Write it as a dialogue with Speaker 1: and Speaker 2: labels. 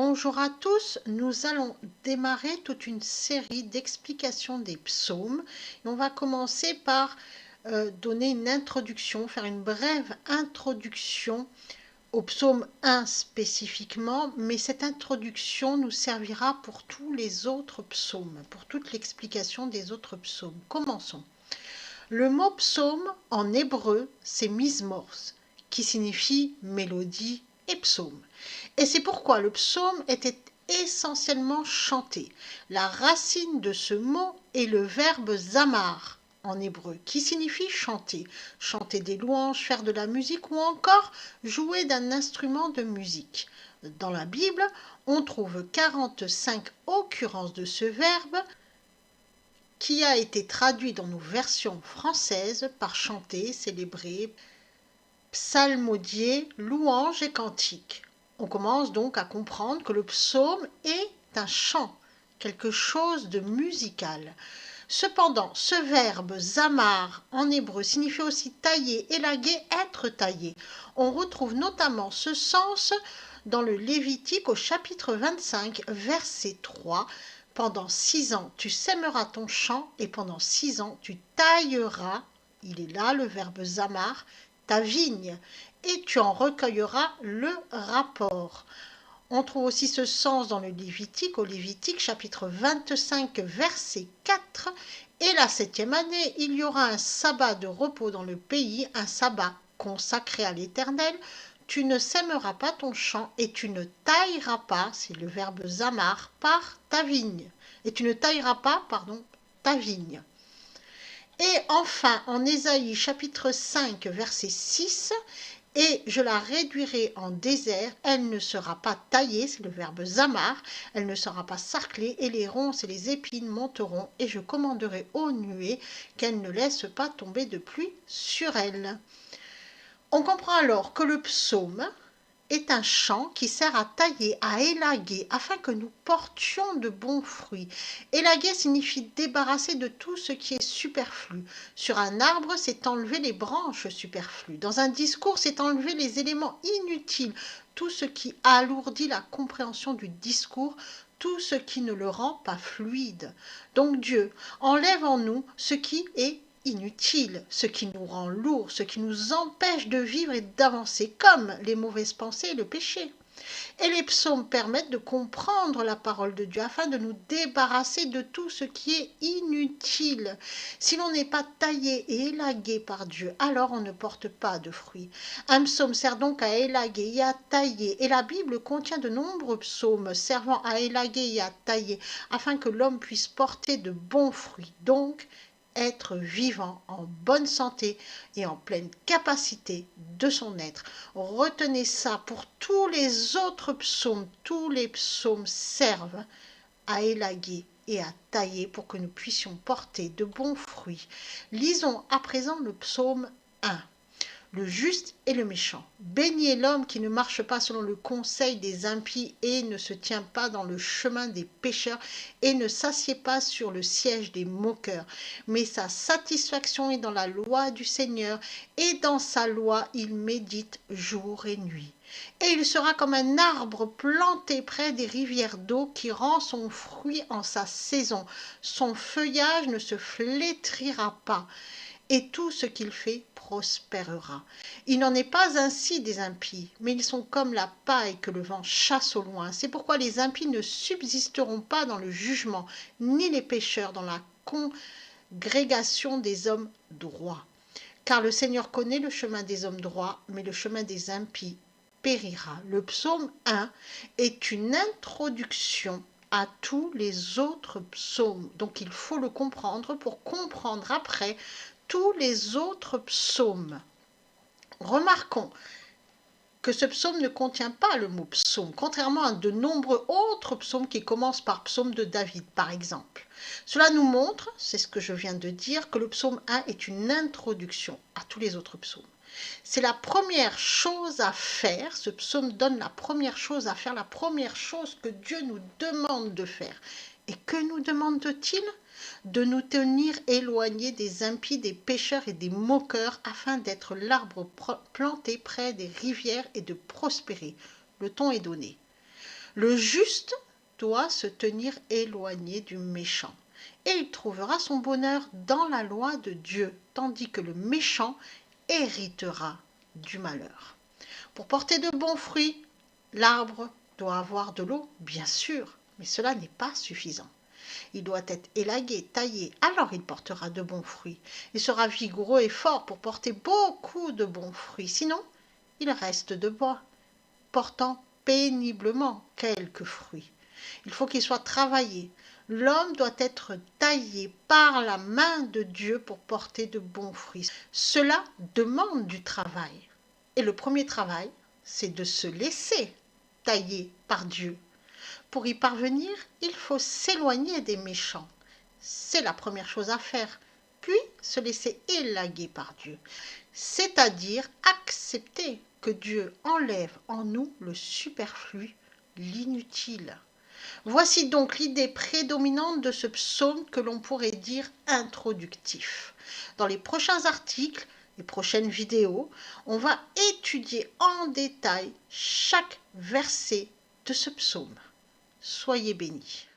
Speaker 1: Bonjour à tous, nous allons démarrer toute une série d'explications des psaumes. Et on va commencer par donner une introduction, faire une brève introduction au psaume 1 spécifiquement, mais cette introduction nous servira pour tous les autres psaumes, pour toute l'explication des autres psaumes. Commençons. Le mot psaume en hébreu, c'est mizmor, qui signifie mélodie et psaume. Et c'est pourquoi le psaume était essentiellement chanté. La racine de ce mot est le verbe zamar en hébreu, qui signifie chanter. Chanter des louanges, faire de la musique ou encore jouer d'un instrument de musique. Dans la Bible, on trouve 45 occurrences de ce verbe qui a été traduit dans nos versions françaises par chanter, célébrer, psalmodier, louange et cantique. On commence donc à comprendre que le psaume est un chant, quelque chose de musical. Cependant, ce verbe zamar en hébreu signifie aussi tailler, élaguer, être taillé. On retrouve notamment ce sens dans le Lévitique au chapitre 25, verset 3. Pendant 6 ans, tu sèmeras ton champ et pendant 6 ans, tu tailleras, il est là le verbe zamar, ta vigne, et tu en recueilleras le rapport. On trouve aussi ce sens dans le Lévitique, au Lévitique chapitre 25, verset 4. Et la 7e année, il y aura un sabbat de repos dans le pays, un sabbat consacré à l'Éternel. Tu ne sèmeras pas ton champ et tu ne tailleras pas, c'est le verbe zamar, par ta vigne. Et tu ne tailleras pas, ta vigne. Et enfin, en Ésaïe chapitre 5, verset 6, et je la réduirai en désert, elle ne sera pas taillée, c'est le verbe zamar, elle ne sera pas sarclée, et les ronces et les épines monteront, et je commanderai aux nuées qu'elles ne laissent pas tomber de pluie sur elle. On comprend alors que le psaume est un chant qui sert à tailler, à élaguer, afin que nous portions de bons fruits. Élaguer signifie débarrasser de tout ce qui est superflu. Sur un arbre, c'est enlever les branches superflues. Dans un discours, c'est enlever les éléments inutiles, tout ce qui alourdit la compréhension du discours, tout ce qui ne le rend pas fluide. Donc Dieu enlève en nous ce qui est inutile, ce qui nous rend lourd, ce qui nous empêche de vivre et d'avancer, comme les mauvaises pensées et le péché. Et les psaumes permettent de comprendre la parole de Dieu afin de nous débarrasser de tout ce qui est inutile. Si l'on n'est pas taillé et élagué par Dieu, alors on ne porte pas de fruits. Un psaume sert donc à élaguer et à tailler. Et la Bible contient de nombreux psaumes servant à élaguer et à tailler afin que l'homme puisse porter de bons fruits. Donc, être vivant, en bonne santé et en pleine capacité de son être. Retenez ça pour tous les autres psaumes. Tous les psaumes servent à élaguer et à tailler pour que nous puissions porter de bons fruits. Lisons à présent le psaume 1. Le juste et le méchant. Béni est l'homme qui ne marche pas selon le conseil des impies et ne se tient pas dans le chemin des pécheurs et ne s'assied pas sur le siège des moqueurs. Mais sa satisfaction est dans la loi du Seigneur et dans sa loi il médite jour et nuit. Et il sera comme un arbre planté près des rivières d'eau qui rend son fruit en sa saison. Son feuillage ne se flétrira pas et tout ce qu'il fait prospérera. Il n'en est pas ainsi des impies, mais ils sont comme la paille que le vent chasse au loin. C'est pourquoi les impies ne subsisteront pas dans le jugement, ni les pécheurs dans la congrégation des hommes droits. Car le Seigneur connaît le chemin des hommes droits, mais le chemin des impies périra. Le psaume 1 est une introduction à tous les autres psaumes. Donc il faut le comprendre pour comprendre après tous les autres psaumes. Remarquons que ce psaume ne contient pas le mot psaume, contrairement à de nombreux autres psaumes qui commencent par psaume de David, par exemple. Cela nous montre, c'est ce que je viens de dire, que le psaume 1 est une introduction à tous les autres psaumes. C'est la première chose à faire, ce psaume donne la première chose à faire, la première chose que Dieu nous demande de faire. Et que nous demande-t-il ? De nous tenir éloignés des impies, des pécheurs et des moqueurs, afin d'être l'arbre planté près des rivières et de prospérer. Le ton est donné. Le juste doit se tenir éloigné du méchant, et il trouvera son bonheur dans la loi de Dieu, tandis que le méchant héritera du malheur. Pour porter de bons fruits, l'arbre doit avoir de l'eau, bien sûr, mais cela n'est pas suffisant. Il doit être élagué, taillé, alors il portera de bons fruits. Il sera vigoureux et fort pour porter beaucoup de bons fruits. Sinon, il reste de bois, portant péniblement quelques fruits. Il faut qu'il soit travaillé. L'homme doit être taillé par la main de Dieu pour porter de bons fruits. Cela demande du travail. Et le premier travail, c'est de se laisser tailler par Dieu. Pour y parvenir, il faut s'éloigner des méchants. C'est la première chose à faire. Puis se laisser élaguer par Dieu, c'est-à-dire accepter que Dieu enlève en nous le superflu, l'inutile. Voici donc l'idée prédominante de ce psaume que l'on pourrait dire introductif. Dans les prochains articles, les prochaines vidéos, on va étudier en détail chaque verset de ce psaume. Soyez bénis.